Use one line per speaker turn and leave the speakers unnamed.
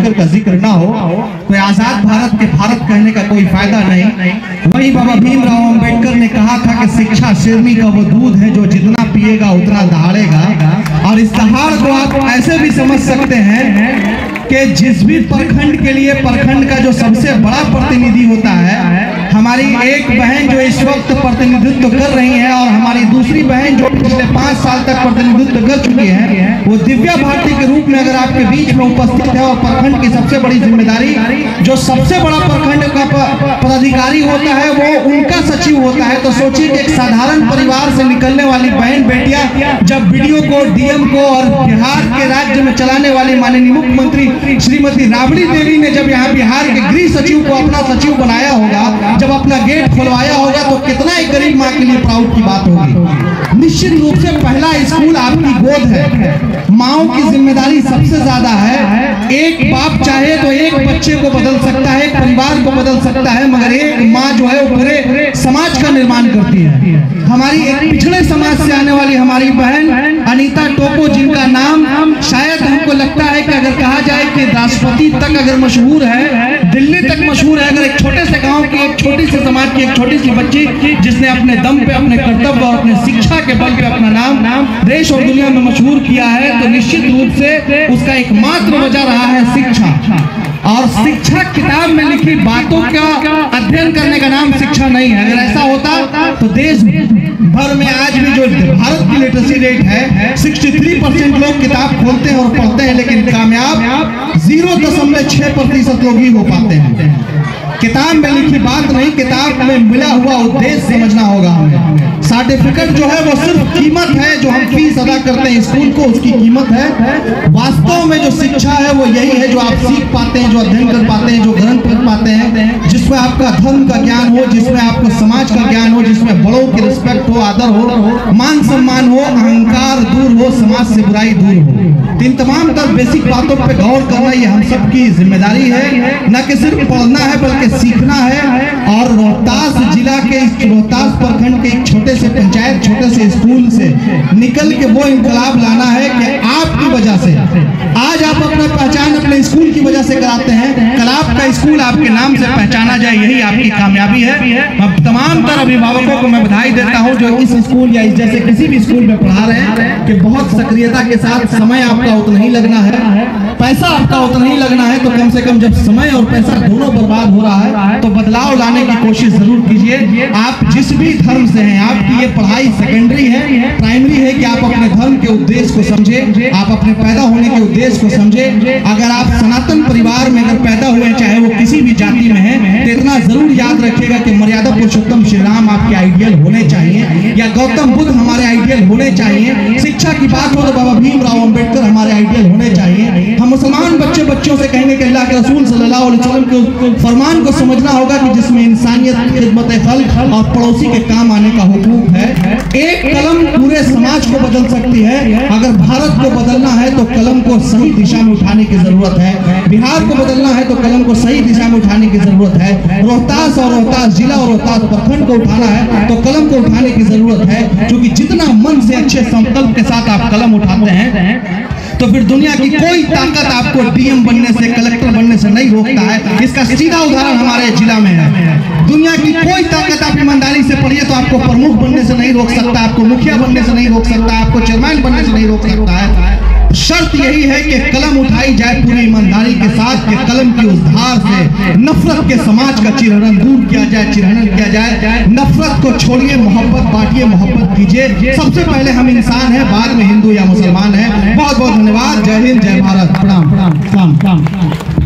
अम्बेडकर का जिक्र ना हो तो आजाद भारत के भारत कहने का कोई फायदा नहीं। वही बाबा भीमराव अम्बेडकर ने कहा था कि शिक्षा शेरनी का वो दूध है जो जितना पिएगा उतना दहाड़ेगा। और इस दहाड़ को आप ऐसे भी समझ सकते हैं कि जिस भी प्रखंड के लिए प्रखंड का जो सबसे बड़ा प्रतिनिधि होता है, हमारी एक बहन जो इस वक्त प्रतिनिधित्व कर रही है और हमारी दूसरी बहन जो पिछले 5 साल तक प्रतिनिधित्व कर चुकी है, वो दिव्या भारती के रूप में अगर आपके बीच में उपस्थित है और प्रखंड की सबसे बड़ी जिम्मेदारी जो सबसे बड़ा प्रखंड का पदाधिकारी होता है वो उनका सचिव होता है। तो सोचिए कि एक साधारण परिवार से निकलने वाली बहन बेटियां जब बीडीओ को, डीएम को और बिहार के राज्य में चलाने वाली माननीय मुख्यमंत्री श्रीमती राबड़ी देवी ने जब यहाँ बिहार के गृह सचिव को अपना सचिव बनाया होगा, जब अपना गेट खुलवाया होगा, तो कितना एक गरीब माँ के लिए प्राउड की बात होगी। निश्चित रूप से पहला स्कूल आपकी गोद है। माओ की जिम्मेदारी सबसे ज्यादा है। एक बाप चाहे तो एक बच्चे को बदल सकता है, एक परिवार को बदल सकता है, मगर एक माँ जो है वो पूरे समाज का निर्माण करती है। हमारी एक पिछड़े समाज से आने वाली हमारी बहन अनीता टोपो, जिनका नाम शायद हमको लगता है कि अगर कहा जाए कि राष्ट्रपति तक अगर मशहूर है, दिल्ली तक मशहूर है, अगर एक छोटे से गांव की एक छोटी सी समाज की एक छोटी सी बच्ची जिसने अपने दम पे, अपने कर्तव्य और अपने शिक्षा के बल पे अपना नाम देश और दुनिया में मशहूर किया है, तो निश्चित रूप से उसका एकमात्र वजह रहा है शिक्षा। और शिक्षा किताब में लिखी बातों का अध्ययन करने का नाम शिक्षा नहीं है। अगर ऐसा होता तो देश भर में आज भी जो भारत की लिटरेसी रेट है 63% लोग किताब खोलते हैं और पढ़ते हैं, लेकिन कामयाब 0.6% लोग ही हो पाते हैं। किताब में लिखी बात नहीं, किताब में मिला हुआ उद्देश्य समझना होगा हमें। सर्टिफिकेट जो है वो सिर्फ कीमत है, जो हम फीस अदा करते हैं स्कूल को, उसकी कीमत है। वास्तव में जो शिक्षा है वो यही है जो आप सीख पाते हैं, जो अध्ययन कर पाते हैं, जो ग्रहण कर पाते हैं, जिसमें आपका धर्म का ज्ञान हो, जिसमें आपको समाज का ज्ञान हो, जिसमें बड़ों की रिस्पेक्ट हो, आदर हो, मान सम्मान हो, अहंकार दूर हो, समाज से बुराई दूर हो। इन तमाम तर बेसिक बातों पर गौर करना ये हम सब की जिम्मेदारी है। न कि सिर्फ पढ़ना है बल्कि सीखना है। और रोहतास जिला के रोहतास प्रखंड के एक छोटे से पंचायत, छोटे से स्कूल से निकल के वो इनकलाब लाना है कि आपकी वजह से आज आप अपना पहचान अपने स्कूल की वजह से कराते हैं। कल आपका स्कूल आपके नाम से पहचाना जाए, यही आपकी कामयाबी है। अब तमाम तरह अभिभावकों को मैं बधाई देता हूं जो इस स्कूल या इस जैसे किसी भी स्कूल में पढ़ा रहे हैं कि बहुत सक्रियता के साथ, समय आपका उतना ही लगना है, पैसा आपका उतना ही लगना है, तो कम से कम जब समय और पैसा दोनों बर्बाद हो रहा है तो बदलाव लाने की कोशिश जरूर कीजिए। आप जिस भी धर्म से हैं, आपकी ये पढ़ाई सेकेंडरी है, प्राइमरी है कि आप अपने धर्म के उद्देश्य को समझे, आप अपने पैदा होने के उद्देश्य को समझे। अगर आप सनातन परिवार में अगर पैदा हुए, चाहे वो किसी भी जाति में है, तो इतना जरूर याद रखिएगा कि मर्यादा पुरुषोत्तम श्री राम आपके आइडियल होने चाहिए, या गौतम बुद्ध हमारे आइडियल होने चाहिए। शिक्षा की बात हो तो बाबा भीमराव अम्बेडकर हमारे आइडियल होने चाहिए। हम मुसलमान बच्चों से कहेंगे कि अल्लाह के रसूल सल्लल्लाहु अलैहि वसल्लम के फरमान को समझना होगा कि जिसमें इंसानियत, खिदमत खल्क और पड़ोसी के काम आने का हुकूक है। एक कलम पूरे समाज को बदल सकती है। अगर भारत को बदलना है तो कलम को सही दिशा में उठाने की जरूरत है। बिहार को बदलना है तो कलम को सही दिशा में उठाने की जरूरत है। रोहतास और रोहतास जिला और रोहतास प्रखंड को उठाना है तो कलम को उठाने की जरूरत है, क्योंकि जितना मन से अच्छे संकल्प के साथ आप कलम उठाते हैं तो फिर दुनिया की कोई ताकत आपको डीएम बनने से, कलेक्टर बनने से नहीं रोकता है। इसका सीधा उदाहरण हमारे जिला में है। दुनिया की कोई ताकत आप ईमानदारी से पढ़िए तो आपको प्रमुख बनने से नहीं रोक सकता, आपको मुखिया बनने से नहीं रोक सकता, आपको चेयरमैन बनने से नहीं रोक सकता है। शर्त यही है कि कलम उठाई जाए पूरी ईमानदारी के साथ, कि कलम की उस धार से नफरत के समाज का चिरहरण दूर किया जाए, चिरहरण किया जाए। नफरत को छोड़िए, मोहब्बत बांटिए, मोहब्बत कीजिए। सबसे पहले हम इंसान हैं, बाद में हिंदू या मुसलमान हैं। बहुत बहुत धन्यवाद। जय हिंद, जय भारत। प्रणाम प्रणाम प्रणाम प्रणाम।